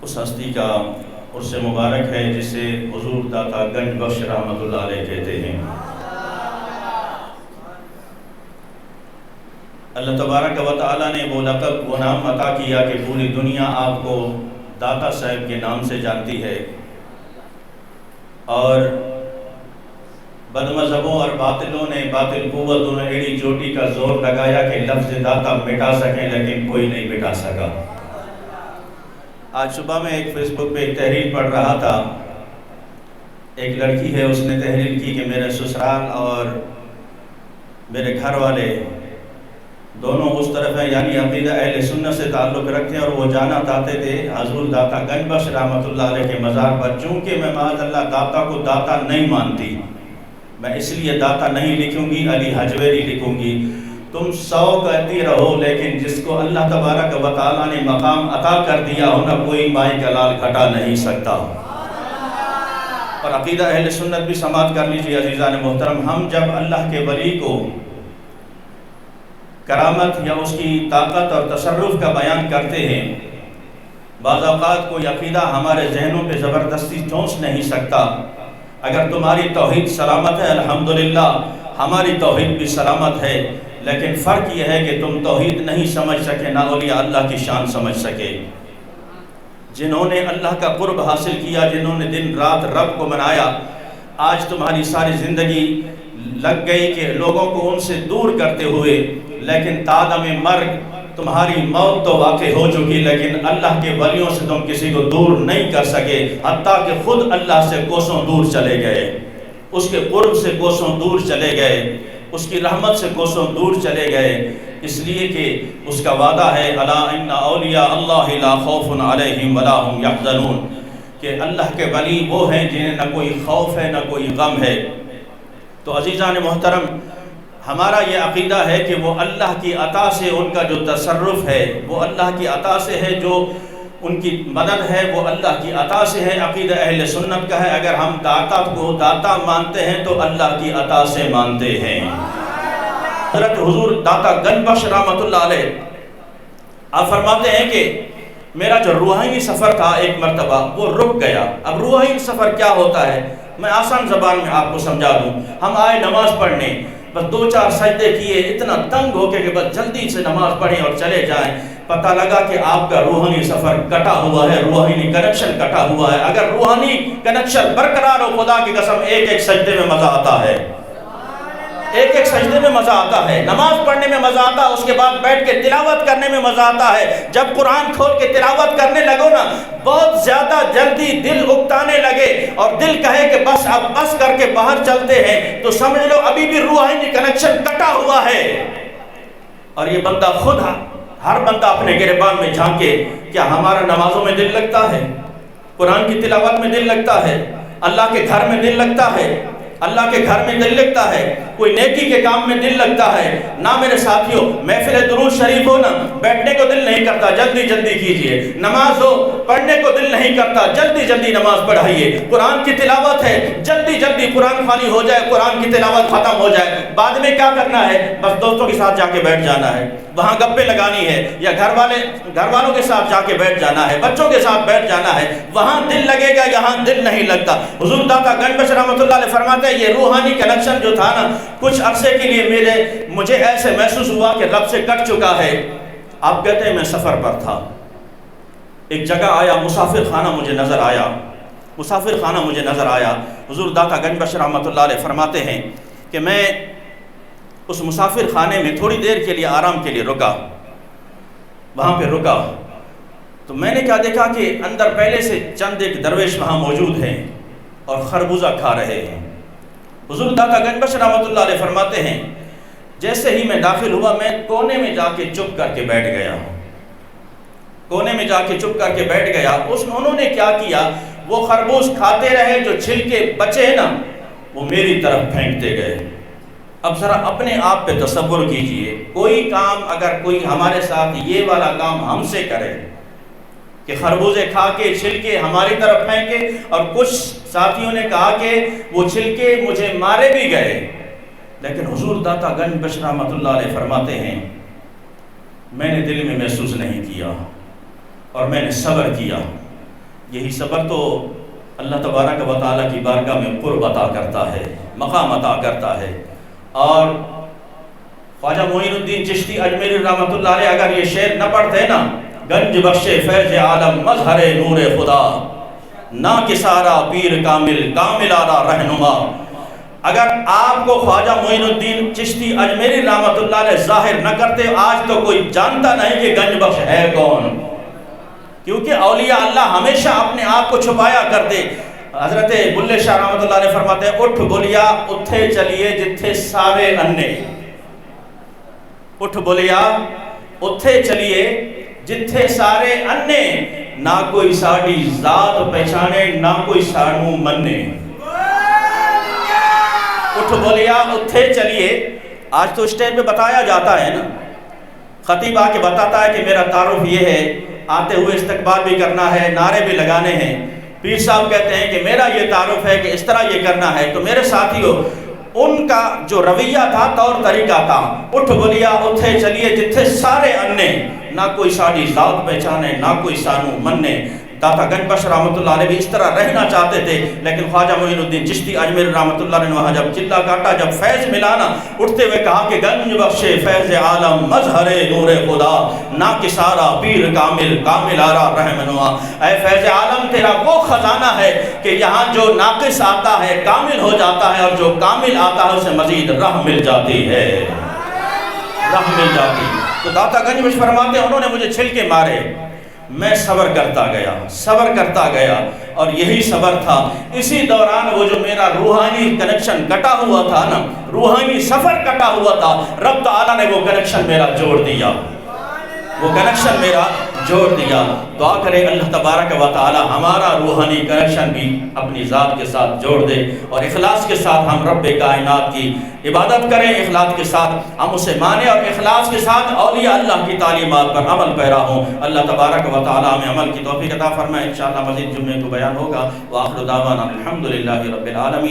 اس ہستی کا عرس مبارک ہے جسے حضور داتا گنج بخش رحمۃ اللہ علیہ کہتے ہیں۔ اللہ تبارک و تعالیٰ نے وہ لقب وہ نام عطا کیا کہ پوری دنیا آپ کو داتا صاحب کے نام سے جانتی ہے، اور بد مذہبوں اور باطلوں نے باطل قوتوں نے ایڑی چوٹی کا زور لگایا کہ لفظ داتا مٹا سکیں، لیکن کوئی نہیں مٹا سکا۔ آج صبح میں ایک فیس بک پہ ایک تحریر پڑھ رہا تھا، ایک لڑکی ہے، اس نے تحریر کی کہ میرے سسرال اور میرے گھر والے دونوں اس طرف ہیں، یعنی عقیدہ اہل سنت سے تعلق رکھتے ہیں، اور وہ جانا چاہتے تھے حضور داتا گنج بخش رحمۃ اللہ علیہ کے مزار پر۔ چونکہ میں معاذ اللہ داتا کو داتا نہیں مانتی، میں اس لیے داتا نہیں لکھوں گی، علی حجویری لکھوں گی۔ تم 100 کہتی رہو، لیکن جس کو اللہ تبارک و تعالیٰ نے مقام عطا کر دیا ہو نا، کوئی مائی کا لال گھٹا نہیں سکتا۔ اور عقیدہ اہل سنت بھی سماعت کر لیجیے عزیزان محترم، ہم جب اللہ کے ولی کو کرامت یا اس کی طاقت اور تصرف کا بیان کرتے ہیں، بعض اوقات کوئی عقیدہ ہمارے ذہنوں پہ زبردستی چونس نہیں سکتا۔ اگر تمہاری توحید سلامت ہے الحمدللہ، ہماری توحید بھی سلامت ہے، لیکن فرق یہ ہے کہ تم توحید نہیں سمجھ سکے، نہ اولیاء اللہ کی شان سمجھ سکے۔ جنہوں نے اللہ کا قرب حاصل کیا، جنہوں نے دن رات رب کو منایا، آج تمہاری ساری زندگی لگ گئی کہ لوگوں کو ان سے دور کرتے ہوئے، لیکن تادم مرگ تمہاری موت تو واقع ہو چکی، لیکن اللہ کے ولیوں سے تم کسی کو دور نہیں کر سکے، حتیٰ کہ خود اللہ سے کوسوں دور چلے گئے، اس کے قرب سے کوسوں دور چلے گئے، اس کی رحمت سے کوسوں دور چلے گئے، اس لیے کہ اس کا وعدہ ہے الا ان اولیاء اللہ لا خوف علیہم ولا هم یحزنون، کہ اللہ کے ولی وہ ہیں جنہیں نہ کوئی خوف ہے نہ کوئی غم ہے۔ تو عزیزان محترم، ہمارا یہ عقیدہ ہے کہ وہ اللہ کی عطا سے ان کا جو تصرف ہے وہ اللہ کی عطا سے ہے، جو ان کی مدد ہے وہ اللہ کی عطا سے ہے۔ عقیدہ اہل سنت کا ہے اگر ہم داتا کو داتا مانتے ہیں تو اللہ کی عطا سے مانتے ہیں۔ حضرت حضور داتا گنج بخش رحمۃ اللہ علیہ آپ فرماتے ہیں کہ میرا جو روحانی سفر تھا ایک مرتبہ وہ رک گیا۔ اب روحانی سفر کیا ہوتا ہے میں آسان زبان میں آپ کو سمجھا دوں۔ ہم آئے نماز پڑھنے، بس 2-4 سجدے کیے، اتنا تنگ ہو کے کہ بس جلدی سے نماز پڑھیں اور چلے جائیں، پتہ لگا کہ آپ کا روحانی سفر کٹا ہوا ہے، روحانی کنیکشن کٹا ہوا ہے۔ اگر روحانی کنیکشن برقرار ہو، خدا کی قسم ایک سجدے میں مزہ آتا ہے، ایک سجدے میں مزہ آتا ہے، نماز پڑھنے میں مزہ آتا ہے، اس کے بعد بیٹھ کے تلاوت کرنے میں مزہ آتا ہے۔ جب قرآن کھول کے تلاوت کرنے لگو نا، بہت زیادہ جلدی دل اکتانے لگے اور دل کہے کہ بس اب بس کر کے باہر چلتے ہیں، تو سمجھ لو ابھی بھی روحانی کنیکشن کٹا ہوا ہے۔ اور یہ بندہ خود ہر بندہ اپنے گریبان میں جھانکے، کیا ہمارا نمازوں میں دل لگتا ہے؟ قرآن کی تلاوت میں دل لگتا ہے؟ اللہ کے گھر میں دل لگتا ہے؟ اللہ کے گھر میں دل لگتا ہے؟ کوئی نیکی کے کام میں دل لگتا ہے؟ نہ میرے ساتھیوں، محفل درود شریف ہو نا، بیٹھنے کو دل نہیں کرتا، جلدی جلدی کیجئے۔ نماز ہو، پڑھنے کو دل نہیں کرتا، جلدی جلدی نماز پڑھائیے۔ قرآن کی تلاوت ہے، جلدی جلدی قرآن خوانی ہو جائے، قرآن کی تلاوت ختم ہو جائے۔ بعد میں کیا کرنا ہے؟ بس دوستوں کے ساتھ جا کے بیٹھ جانا ہے، وہاں گپے لگانی ہے، یا گھر والوں کے ساتھ جا کے بیٹھ جانا ہے، بچوں کے ساتھ بیٹھ جانا ہے، وہاں دل لگے گا، یہاں دل نہیں لگتا۔ حضور داتا گنج بخش رحمۃ اللہ علیہ فرماتے ہیں یہ روحانی کنیکشن جو تھا نا، کچھ عرصے کے لیے مجھے ایسے محسوس ہوا کہ رب سے کٹ چکا ہے۔ آپ کہتے ہیں میں سفر پر تھا، ایک جگہ آیا، مسافر خانہ مجھے نظر آیا۔ حضور داتا گنج بخش رحمۃ اللہ علیہ فرماتے ہیں کہ میں اس مسافر خانے میں تھوڑی دیر کے لیے آرام کے لیے رکا، وہاں پہ رکا تو میں نے کیا دیکھا کہ اندر پہلے سے چند ایک درویش وہاں موجود ہیں اور خربوزہ کھا رہے ہیں۔ حضور داتا گنج بخش رحمۃ اللہ علیہ فرماتے ہیں جیسے ہی میں داخل ہوا، میں کونے میں جا کے چپ کر کے بیٹھ گیا، انہوں نے کیا کیا، وہ خربوز کھاتے رہے، جو چھلکے بچے نا وہ میری طرف پھینکتے گئے۔ اب ذرا اپنے آپ پہ تصور کیجئے، کوئی کام اگر کوئی ہمارے ساتھ یہ والا کام ہم سے کرے کہ خربوزے کھا کے چھلکے ہماری طرف پھینکے، اور کچھ ساتھیوں نے کہا کہ وہ چھلکے مجھے مارے بھی گئے، لیکن حضور داتا گنج بخش رحمۃ اللہ علیہ فرماتے ہیں میں نے دل میں محسوس نہیں کیا اور میں نے صبر کیا۔ یہی صبر تو اللہ تبارک و تعالیٰ کی بارگاہ میں قرب عطا کرتا ہے، مقام عطا کرتا ہے۔ اور خواجہ معین الدین چشتی اجمیری رحمۃ اللہ علیہ اگر یہ شعر نہ پڑھتے نا، گنج بخش فیض عالم مظہر نور خدا، نا کسارا پیر کامل کامل آرا رہنما، اگر آپ کو خواجہ معین الدین چشتی اجمیری رحمۃ اللہ علیہ ظاہر نہ کرتے، آج تو کوئی جانتا نہیں کہ گنج بخش ہے کون، کیونکہ اولیاء اللہ ہمیشہ اپنے آپ کو چھپایا کرتے۔ حضرت بلے شاہ رحمۃ اللہ علیہ فرماتے ہیں، اٹھ بولیا اتھے چلیے جتھے سارے انے، اٹھ بولیا اتھے چلیے جتھے سارے انے، نہ کوئی ساڑی ذات پہچانے نہ کوئی سانو منے۔ اٹھ بولیا اتھے چلیے، آج تو اسٹیج پہ بتایا جاتا ہے نا، خطیب آ کے بتاتا ہے کہ میرا تعارف یہ ہے، آتے ہوئے استقبال بھی کرنا ہے، نعرے بھی لگانے ہیں، پیر صاحب کہتے ہیں کہ میرا یہ تعارف ہے کہ اس طرح یہ کرنا ہے۔ تو میرے ساتھیوں، ان کا جو رویہ تھا، طور طریقہ تھا، اٹھ بولیا اتھے چلیے جتھے سارے انے، نہ کوئی ساڑی ذات پہچانے نہ کوئی سانو مننے۔ داتا گنج بخش رحمۃ اللہ علیہ بھی اس طرح رہنا چاہتے تھے، لیکن خواجہ معین الدین چشتی اجمیری رحمۃ اللہ علیہ نے وہاں جب چلا کاٹا، جب فیض ملانا، اٹھتے ہوئے کہا کہ گنج بخش فیض عالم مظہر نور خدا، نا کسارا پیر کامل کامل آرا رہنما۔ اے فیض عالم، تیرا وہ خزانہ ہے کہ یہاں جو ناقص آتا ہے کامل ہو جاتا ہے، اور جو کامل آتا ہے اسے مزید راہ مل جاتی ہے، راہ مل جاتی۔ تو داتا گنج بخش فرماتے ہیں، انہوں نے مجھے چھل کے مارے، میں صبر کرتا گیا، صبر کرتا گیا، اور یہی صبر تھا۔ اسی دوران وہ جو میرا روحانی کنیکشن کٹا ہوا تھا نا، روحانی سفر کٹا ہوا تھا، رب تعالیٰ نے وہ کنیکشن میرا جوڑ دیا، وہ کنیکشن میرا جوڑ دیا۔ دعا کرے اللہ تبارک و تعالی ہمارا روحانی کنیکشن بھی اپنی ذات کے ساتھ جوڑ دے، اور اخلاص کے ساتھ ہم رب کائنات کی عبادت کریں، اخلاص کے ساتھ ہم اسے مانیں، اور اخلاص کے ساتھ اولیاء اللہ کی تعلیمات پر عمل پیرا ہوں۔ اللہ تبارک و تعالی ہمیں عمل کی توفیق عطا فرمائے۔ انشاءاللہ مزید جمعے کو بیان ہوگا۔ وآخر دعوانا الحمدللہ رب العالمین۔